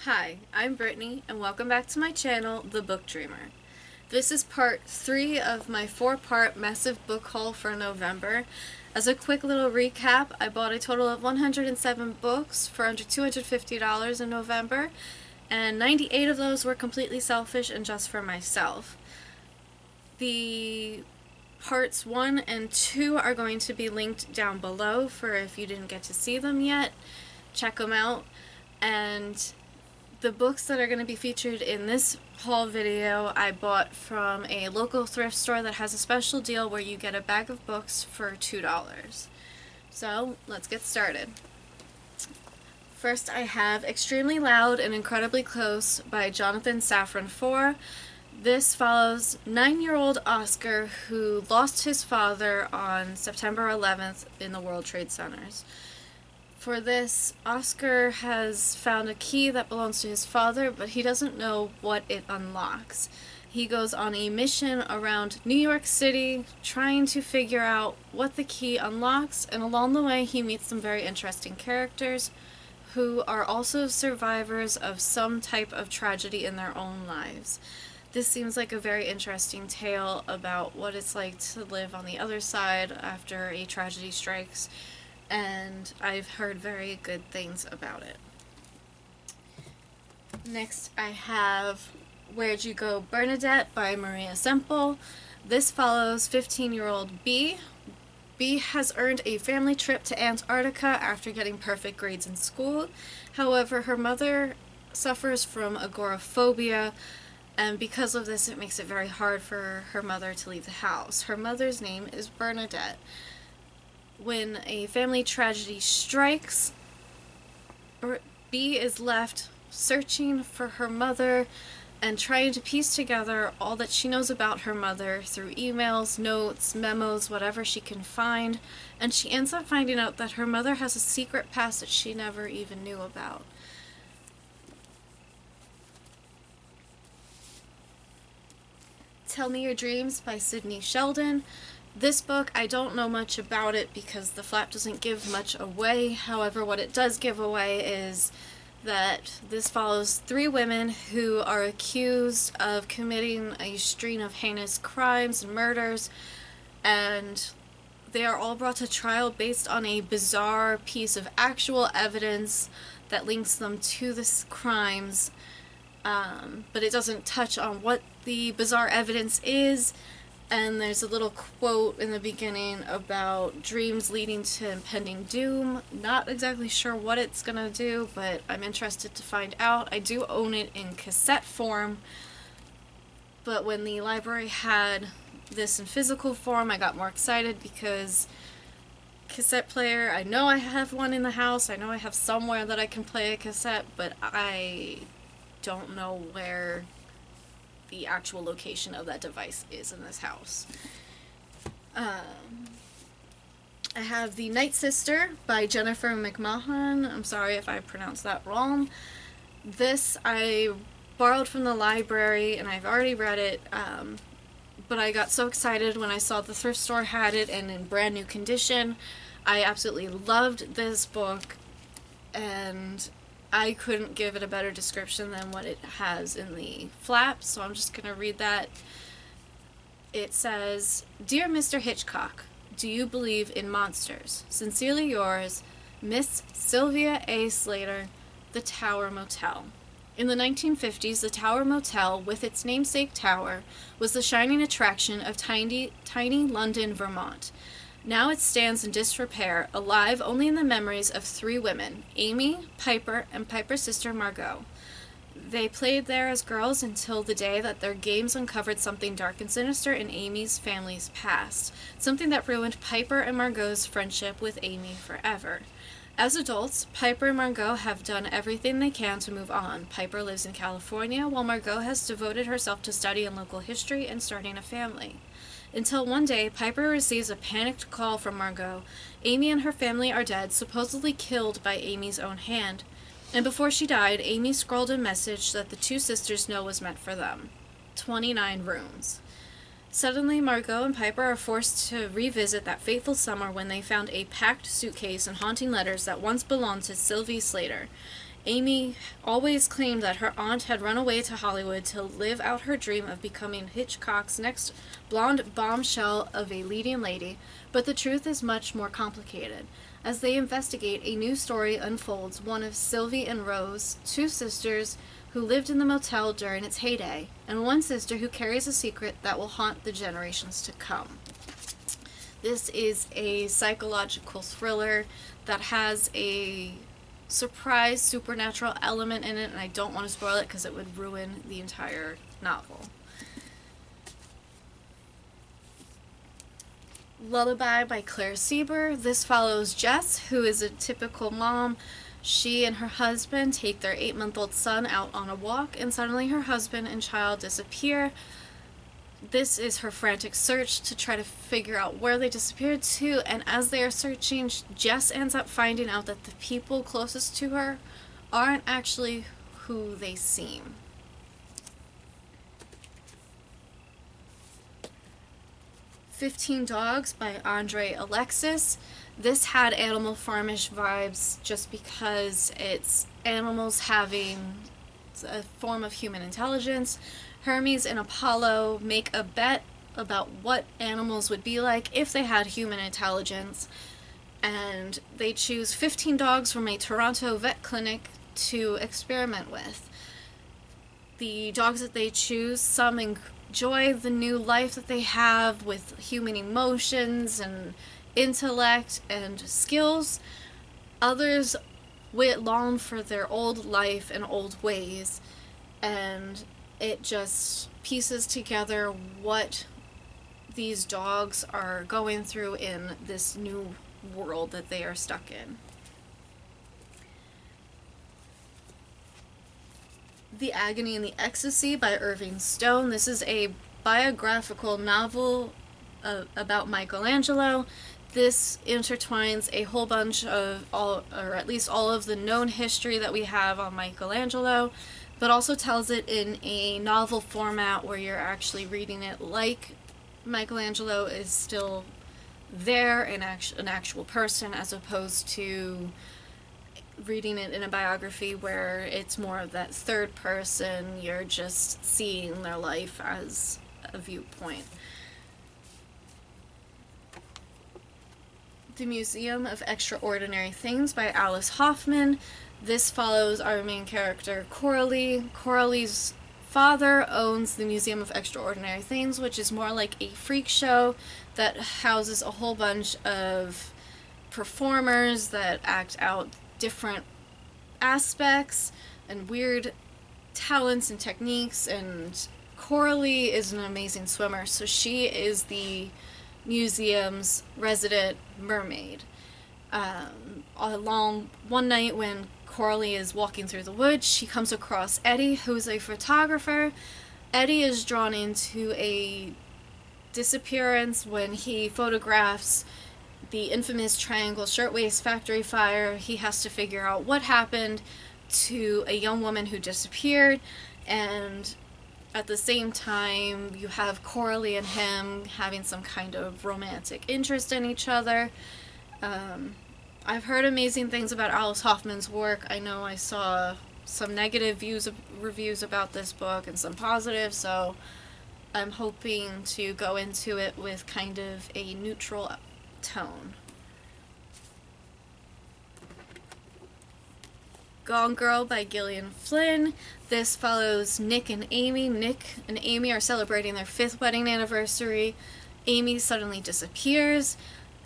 Hi, I'm Brittany, and welcome back to my channel, The Book Dreamer. This is part 3 of my 4-part massive book haul for November. As a quick little recap, I bought a total of 107 books for under $250 in November, and 98 of those were completely selfish and just for myself. The parts 1 and 2 are going to be linked down below for if you didn't get to see them yet. Check them out. And the books that are going to be featured in this haul video I bought from a local thrift store that has a special deal where you get a bag of books for $2. So let's get started. First I have Extremely Loud and Incredibly Close by Jonathan Safran Foer. This follows 9-year-old Oscar who lost his father on September 11th in the World Trade Centers. For this, Oscar has found a key that belongs to his father, but he doesn't know what it unlocks. He goes on a mission around New York City trying to figure out what the key unlocks, and along the way he meets some very interesting characters who are also survivors of some type of tragedy in their own lives. This seems like a very interesting tale about what it's like to live on the other side after a tragedy strikes, and I've heard very good things about it. Next I have Where'd You Go Bernadette by Maria Semple. This follows 15-year-old B. B has earned a family trip to Antarctica after getting perfect grades in school. However, her mother suffers from agoraphobia, and because of this it makes it very hard for her mother to leave the house. Her mother's name is Bernadette. When a family tragedy strikes, B is left searching for her mother and trying to piece together all that she knows about her mother through emails, notes, memos, whatever she can find, and she ends up finding out that her mother has a secret past that she never even knew about. Tell Me Your Dreams by Sydney Sheldon. This book, I don't know much about it because the flap doesn't give much away. However, what it does give away is that this follows 3 women who are accused of committing a string of heinous crimes and murders, and they are all brought to trial based on a bizarre piece of actual evidence that links them to the crimes, but it doesn't touch on what the bizarre evidence is. And there's a little quote in the beginning about dreams leading to impending doom. Not exactly sure what it's gonna do, but I'm interested to find out. I do own it in cassette form, but when the library had this in physical form, I got more excited because cassette player, I know I have one in the house, I know I have somewhere that I can play a cassette, but I don't know where the actual location of that device is in this house. I have The Night Sister by Jennifer McMahon. I'm sorry if I pronounced that wrong. This I borrowed from the library and I've already read it, but I got so excited when I saw the thrift store had it and in brand new condition. I absolutely loved this book, and I couldn't give it a better description than what it has in the flap, so I'm just going to read that. It says, "Dear Mr. Hitchcock, do you believe in monsters? Sincerely yours, Miss Sylvia A. Slater, The Tower Motel." In the 1950s, the Tower Motel, with its namesake tower, was the shining attraction of tiny London, Vermont. Now it stands in disrepair, alive only in the memories of 3 women, Amy, Piper, and Piper's sister Margot. They played there as girls until the day that their games uncovered something dark and sinister in Amy's family's past, something that ruined Piper and Margot's friendship with Amy forever. As adults, Piper and Margot have done everything they can to move on. Piper lives in California, while Margot has devoted herself to studying local history and starting a family. Until one day, Piper receives a panicked call from Margot. Amy and her family are dead, supposedly killed by Amy's own hand. And before she died, Amy scrawled a message that the 2 sisters know was meant for them. 29 rooms. Suddenly, Margot and Piper are forced to revisit that fateful summer when they found a packed suitcase and haunting letters that once belonged to Sylvie Slater. Amy always claimed that her aunt had run away to Hollywood to live out her dream of becoming Hitchcock's next blonde bombshell of a leading lady, but the truth is much more complicated. As they investigate, a new story unfolds, one of Sylvie and Rose, two sisters who lived in the motel during its heyday, and one sister who carries a secret that will haunt the generations to come. This is a psychological thriller that has a surprise supernatural element in it, and I don't want to spoil it because it would ruin the entire novel. Lullaby by Claire Sieber. This follows Jess, who is a typical mom. She and her husband take their 8-month-old son out on a walk, and suddenly her husband and child disappear. This is her frantic search to try to figure out where they disappeared to, and as they are searching, Jess ends up finding out that the people closest to her aren't actually who they seem. "15 Dogs" by Andre Alexis. This had Animal Farmish vibes just because it's animals having a form of human intelligence. Hermes and Apollo make a bet about what animals would be like if they had human intelligence, and they choose 15 dogs from a Toronto vet clinic to experiment with. The dogs that they choose, some enjoy the new life that they have with human emotions and intellect and skills. Others long for their old life and old ways, and it just pieces together what these dogs are going through in this new world that they are stuck in. "The Agony and the Ecstasy" by Irving Stone. This is a biographical novel about Michelangelo. This intertwines a whole bunch of or at least all of the known history that we have on Michelangelo, but also tells it in a novel format where you're actually reading it like Michelangelo is still there, an actual person, as opposed to reading it in a biography where it's more of that third person, you're just seeing their life as a viewpoint. "The Museum of Extraordinary Things" by Alice Hoffman. This follows our main character, Coralie. Coralie's father owns the Museum of Extraordinary Things, which is more like a freak show that houses a whole bunch of performers that act out different aspects and weird talents and techniques, and Coralie is an amazing swimmer, so she is the museum's resident mermaid. Along one night when Coralie is walking through the woods, she comes across Eddie, who's a photographer. Eddie is drawn into a disappearance when he photographs the infamous Triangle Shirtwaist Factory fire. He has to figure out what happened to a young woman who disappeared, and at the same time you have Coralie and him having some kind of romantic interest in each other. I've heard amazing things about Alice Hoffman's work. I know I saw some negative reviews about this book and some positive, so I'm hoping to go into it with kind of a neutral tone. Gone Girl by Gillian Flynn. This follows Nick and Amy. Nick and Amy are celebrating their 5th wedding anniversary. Amy suddenly disappears,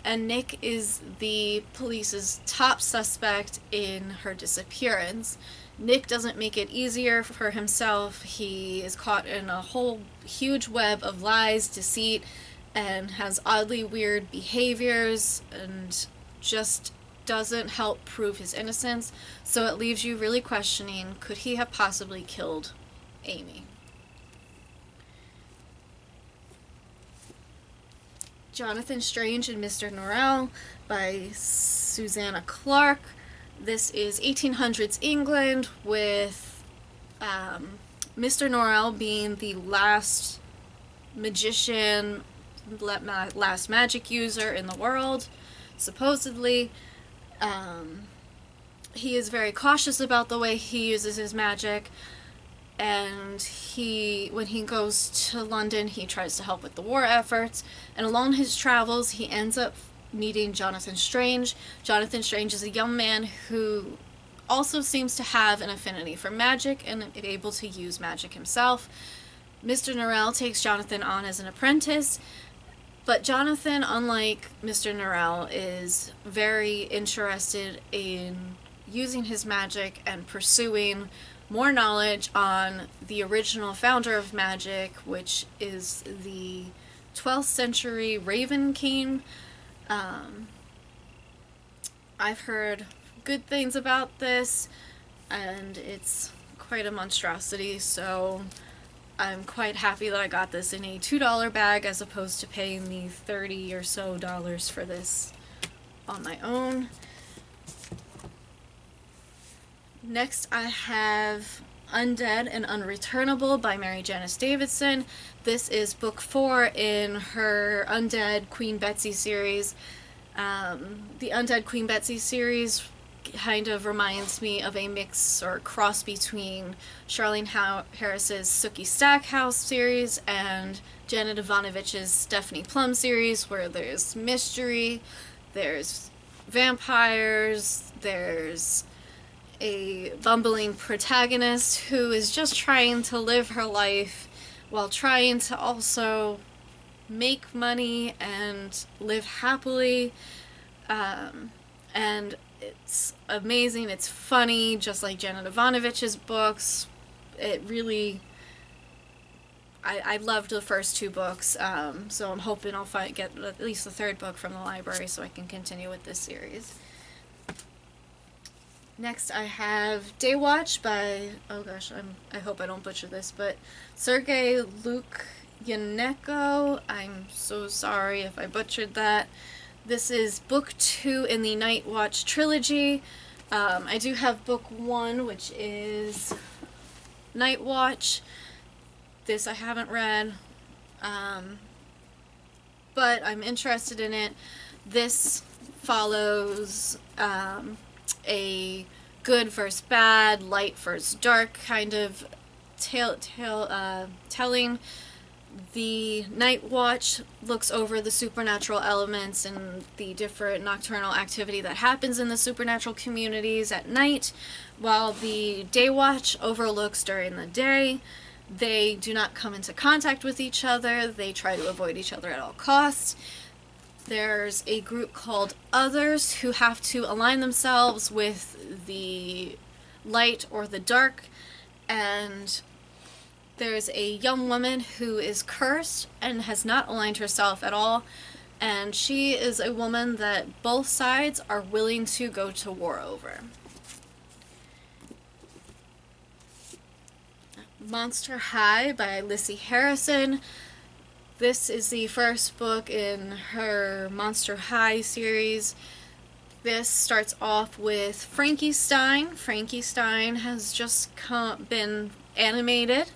and Nick is the police's top suspect in her disappearance. Nick doesn't make it easier for himself. He is caught in a whole huge web of lies, deceit, and has oddly weird behaviors, and just doesn't help prove his innocence, so it leaves you really questioning, could he have possibly killed Amy? Jonathan Strange and Mr. Norrell by Susanna Clarke. This is 1800s England, with Mr. Norrell being the last magician, last magic user in the world, supposedly. he is very cautious about the way he uses his magic, and when he goes to London, he tries to help with the war efforts, and along his travels, he ends up meeting Jonathan Strange. Jonathan Strange is a young man who also seems to have an affinity for magic and is able to use magic himself. Mr. Norrell takes Jonathan on as an apprentice, but Jonathan, unlike Mr. Norrell, is very interested in using his magic and pursuing more knowledge on the original founder of magic, which is the 12th century Raven King. I've heard good things about this, and it's quite a monstrosity, so I'm quite happy that I got this in a $2 bag as opposed to paying the $30 or so for this on my own. Next I have Undead and Unreturnable by Mary Janice Davidson. This is book 4 in her Undead Queen Betsy series. The Undead Queen Betsy series kind of reminds me of a mix or cross between Charlene Harris's Sookie Stackhouse series and Janet Ivanovich's Stephanie Plum series, where there's mystery, there's vampires, there's a bumbling protagonist who is just trying to live her life while trying to also make money and live happily. And it's amazing, it's funny, just like Janet Ivanovich's books. It really... I loved the first 2 books, so I'm hoping I'll get at least the 3rd book from the library so I can continue with this series. Next I have Day Watch by, oh gosh, I hope I don't butcher this, but Sergei Lukyanenko. I'm so sorry if I butchered that. This is book 2 in the Night Watch trilogy. I do have book 1, which is Night Watch. This I haven't read, but I'm interested in it. This follows a good versus bad, light versus dark kind of telling. The Night Watch looks over the supernatural elements and the different nocturnal activity that happens in the supernatural communities at night, while the Day Watch overlooks during the day. They do not come into contact with each other. They try to avoid each other at all costs. There's a group called Others who have to align themselves with the light or the dark, and there's a young woman who is cursed and has not aligned herself at all, and she is a woman that both sides are willing to go to war over. Monster High by Lissy Harrison. This is the first book in her Monster High series. This starts off with Frankie Stein. Frankie Stein has just been animated.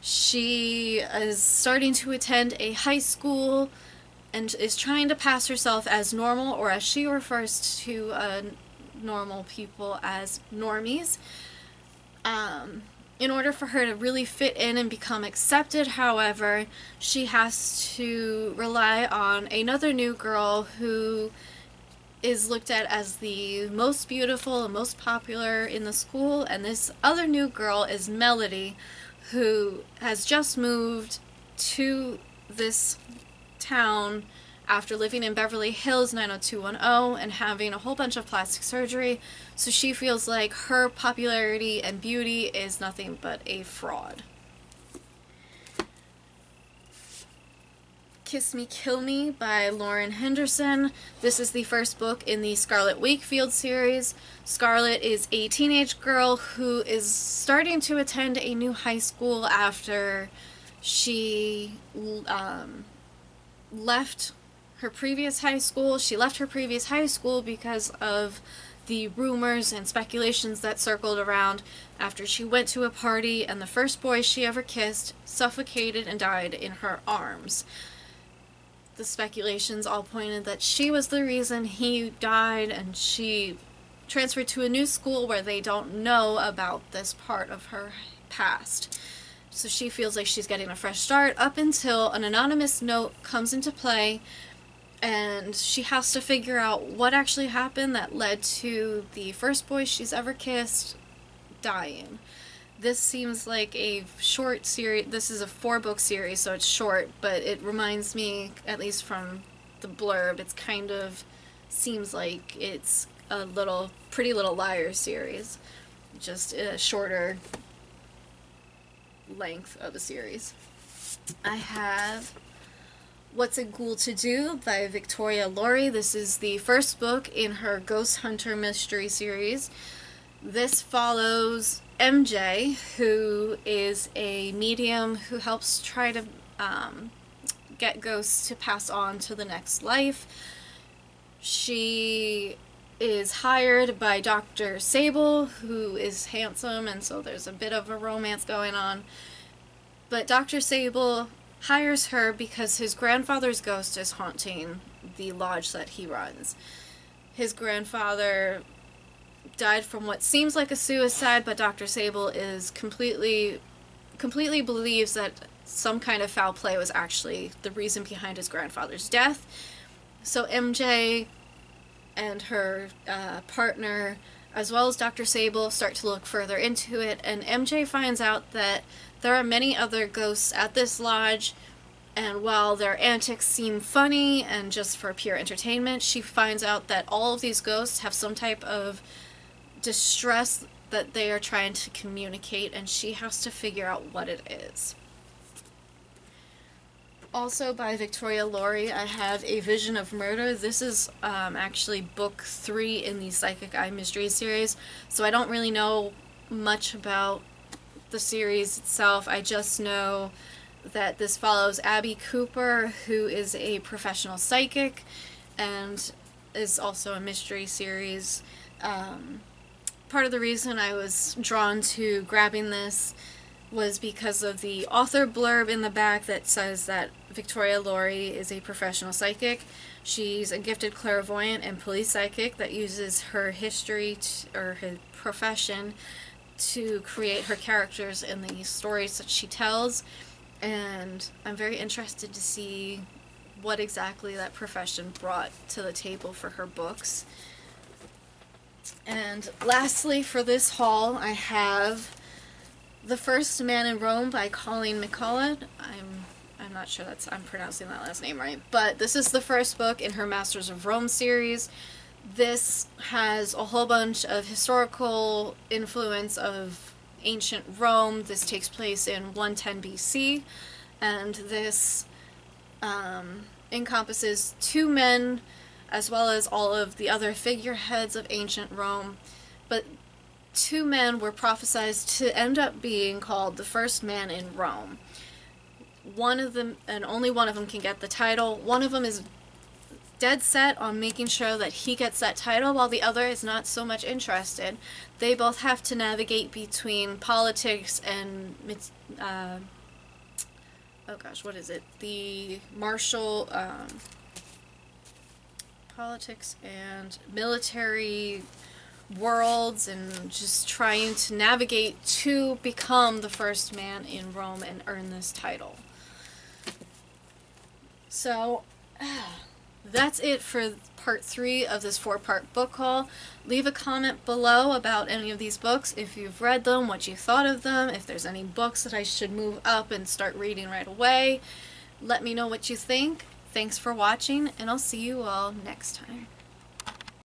She is starting to attend a high school and is trying to pass herself as normal, or as she refers to normal people as normies. In order for her to really fit in and become accepted, however, she has to rely on another new girl who is looked at as the most beautiful and most popular in the school, and this other new girl is Melody, who has just moved to this town after living in Beverly Hills 90210 and having a whole bunch of plastic surgery, so she feels like her popularity and beauty is nothing but a fraud. Kiss Me, Kill Me by Lauren Henderson. This is the first book in the Scarlet Wakefield series. Scarlet is a teenage girl who is starting to attend a new high school after she left her previous high school. She left her previous high school because of the rumors and speculations that circled around after she went to a party and the first boy she ever kissed suffocated and died in her arms. The speculations all pointed that she was the reason he died, and she transferred to a new school where they don't know about this part of her past. So she feels like she's getting a fresh start up until an anonymous note comes into play, and she has to figure out what actually happened that led to the first boy she's ever kissed dying. This seems like a short series. This is a 4-book series, so it's short, but it reminds me, at least from the blurb, it's kind of seems like it's a little Pretty Little Liars series, just a shorter length of a series. I have What's a Ghoul to Do by Victoria Laurie. This is the first book in her Ghost Hunter mystery series. This follows MJ, who is a medium who helps try to get ghosts to pass on to the next life. She is hired by Dr. Sable, who is handsome, and so there's a bit of a romance going on. But Dr. Sable hires her because his grandfather's ghost is haunting the lodge that he runs. His grandfather died from what seems like a suicide, but Dr. Sable is completely believes that some kind of foul play was actually the reason behind his grandfather's death. So MJ and her partner, as well as Dr. Sable, start to look further into it, and MJ finds out that there are many other ghosts at this lodge, and while their antics seem funny and just for pure entertainment, she finds out that all of these ghosts have some type of distress that they are trying to communicate, and she has to figure out what it is. Also by Victoria Laurie, I have A Vision of Murder. This is actually book 3 in the Psychic Eye Mystery series, so I don't really know much about the series itself. I just know that this follows Abby Cooper, who is a professional psychic and is also a mystery series. Part of the reason I was drawn to grabbing this was because of the author blurb in the back that says that Victoria Laurie is a professional psychic. She's a gifted clairvoyant and police psychic that uses her history or her profession to create her characters in the stories that she tells, and I'm very interested to see what exactly that profession brought to the table for her books. And lastly, for this haul, I have The First Man in Rome by Colleen McCullough. I'm not sure I'm pronouncing that last name right, but this is the first book in her Masters of Rome series. This has a whole bunch of historical influence of ancient Rome. This takes place in 110 BC, and this encompasses 2 men as well as all of the other figureheads of ancient Rome, but 2 men were prophesied to end up being called the first man in Rome. One of them, and only one of them, can get the title. One of them is dead set on making sure that he gets that title, while the other is not so much interested. They both have to navigate between politics and the martial politics and military worlds, and just trying to navigate to become the first man in Rome and earn this title. So that's it for part 3 of this 4-part book haul. Leave a comment below about any of these books, if you've read them, what you thought of them, if there's any books that I should move up and start reading right away. Let me know what you think. Thanks for watching, and I'll see you all next time.